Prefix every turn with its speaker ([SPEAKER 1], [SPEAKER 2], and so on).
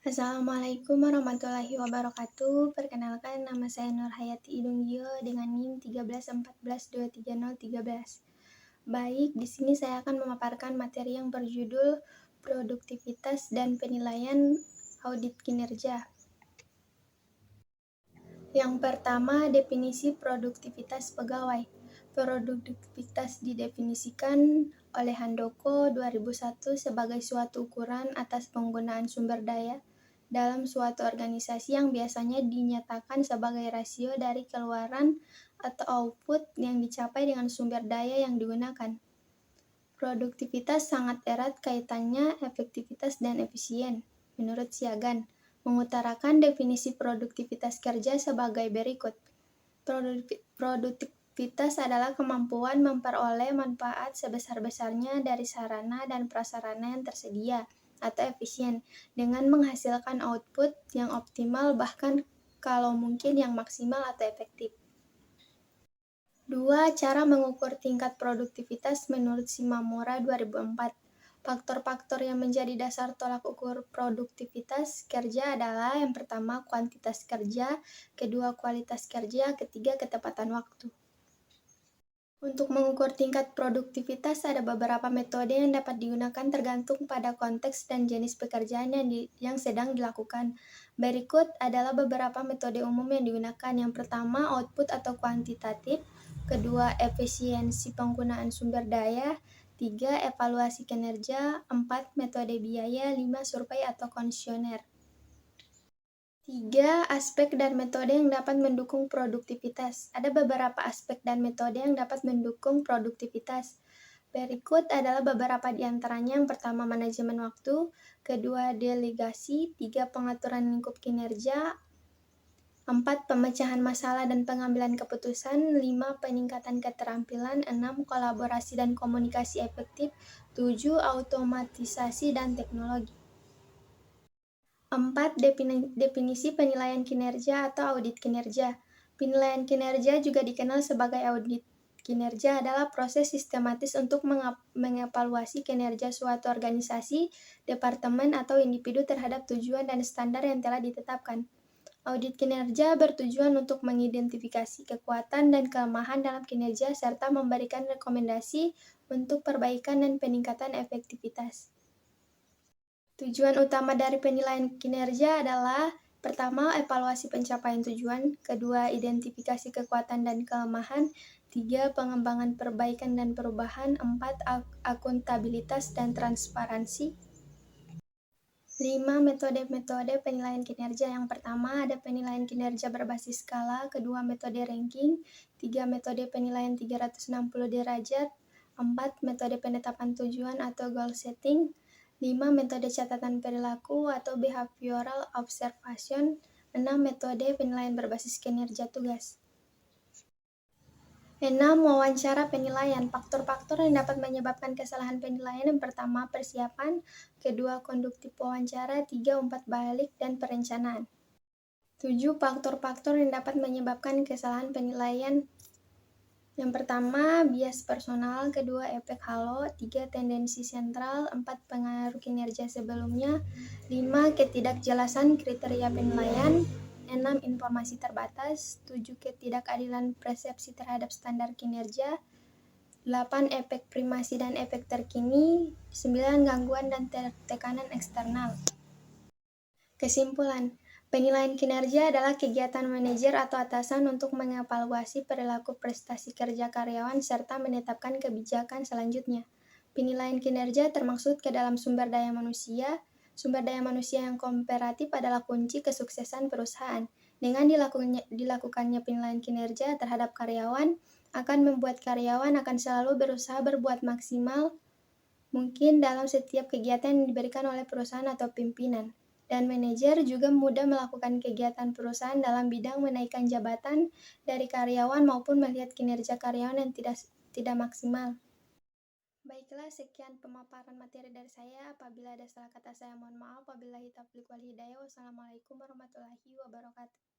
[SPEAKER 1] Assalamualaikum warahmatullahi wabarakatuh. Perkenalkan, nama saya Nurhayati Idunggio dengan NIM 1314223013. Baik, di sini saya akan memaparkan materi yang berjudul Produktivitas dan Penilaian Audit Kinerja. Yang pertama, definisi produktivitas pegawai. Produktivitas didefinisikan oleh Handoko 2001 sebagai suatu ukuran atas penggunaan sumber daya dalam suatu organisasi yang biasanya dinyatakan sebagai rasio dari keluaran atau output yang dicapai dengan sumber daya yang digunakan. Produktivitas sangat erat kaitannya efektivitas dan efisien, menurut Siagan, mengutarakan definisi produktivitas kerja sebagai berikut. Produktivitas adalah kemampuan memperoleh manfaat sebesar-besarnya dari sarana dan prasarana yang tersedia atau efisien dengan menghasilkan output yang optimal bahkan kalau mungkin yang maksimal atau efektif. 2. Cara mengukur tingkat produktivitas menurut Shimamura 2004. Faktor-faktor yang menjadi dasar tolak ukur produktivitas kerja adalah yang pertama kuantitas kerja, kedua kualitas kerja, ketiga ketepatan waktu. Untuk mengukur tingkat produktivitas ada beberapa metode yang dapat digunakan tergantung pada konteks dan jenis pekerjaan yang sedang dilakukan. Berikut adalah beberapa metode umum yang digunakan. Yang pertama, output atau kuantitatif. Kedua, efisiensi penggunaan sumber daya. 3. Evaluasi kinerja. 4. Metode biaya. 5. Survei atau kuesioner. 3. Aspek dan metode yang dapat mendukung produktivitas. Ada beberapa aspek dan metode yang dapat mendukung produktivitas. Berikut adalah beberapa di antaranya. Yang pertama, manajemen waktu. Kedua, delegasi. 3. Pengaturan lingkup kinerja. 4. Pemecahan masalah dan pengambilan keputusan. 5. Peningkatan keterampilan. 6. Kolaborasi dan komunikasi efektif. 7. Automatisasi dan teknologi. 4. Definisi penilaian kinerja atau audit kinerja. Penilaian kinerja juga dikenal sebagai audit kinerja adalah proses sistematis untuk mengevaluasi kinerja suatu organisasi, departemen, atau individu terhadap tujuan dan standar yang telah ditetapkan. Audit kinerja bertujuan untuk mengidentifikasi kekuatan dan kelemahan dalam kinerja serta memberikan rekomendasi untuk perbaikan dan peningkatan efektivitas. Tujuan utama dari penilaian kinerja adalah pertama, evaluasi pencapaian tujuan. Kedua, identifikasi kekuatan dan kelemahan. 3. Pengembangan perbaikan dan perubahan. 4. Akuntabilitas dan transparansi. 5. Metode-metode penilaian kinerja. Yang pertama, ada penilaian kinerja berbasis skala. Kedua, metode ranking. 3. Metode penilaian 360 derajat. 4. Metode penetapan tujuan atau goal setting. 5. Metode catatan perilaku atau behavioral observation. 6. Metode penilaian berbasis kinerja tugas. 6. Wawancara penilaian. Faktor-faktor yang dapat menyebabkan kesalahan penilaian. Yang pertama, persiapan. Kedua, konduktif wawancara. 3. Umpat balik dan perencanaan. 7. Faktor-faktor yang dapat menyebabkan kesalahan penilaian. Yang pertama, bias personal. Kedua, efek halo. 3. Tendensi sentral. 4. Pengaruh kinerja sebelumnya. 5. Ketidakjelasan kriteria penilaian. 6. Informasi terbatas. 7. Ketidakadilan persepsi terhadap standar kinerja. 8. Efek primasi dan efek terkini. 9. Gangguan dan tekanan eksternal. Kesimpulan, penilaian kinerja adalah kegiatan manajer atau atasan untuk mengevaluasi perilaku prestasi kerja karyawan serta menetapkan kebijakan selanjutnya. Penilaian kinerja termaksud ke dalam sumber daya manusia. Sumber daya manusia yang kooperatif adalah kunci kesuksesan perusahaan. Dengan dilakukannya penilaian kinerja terhadap karyawan, akan membuat karyawan akan selalu berusaha berbuat maksimal mungkin dalam setiap kegiatan yang diberikan oleh perusahaan atau pimpinan. Dan manajer juga mudah melakukan kegiatan perusahaan dalam bidang menaikkan jabatan dari karyawan maupun melihat kinerja karyawan yang tidak maksimal. Baiklah, sekian pemaparan materi dari saya. Apabila ada salah kata saya mohon maaf. Wabillahi taufiq wal hidayah. Wassalamualaikum warahmatullahi wabarakatuh.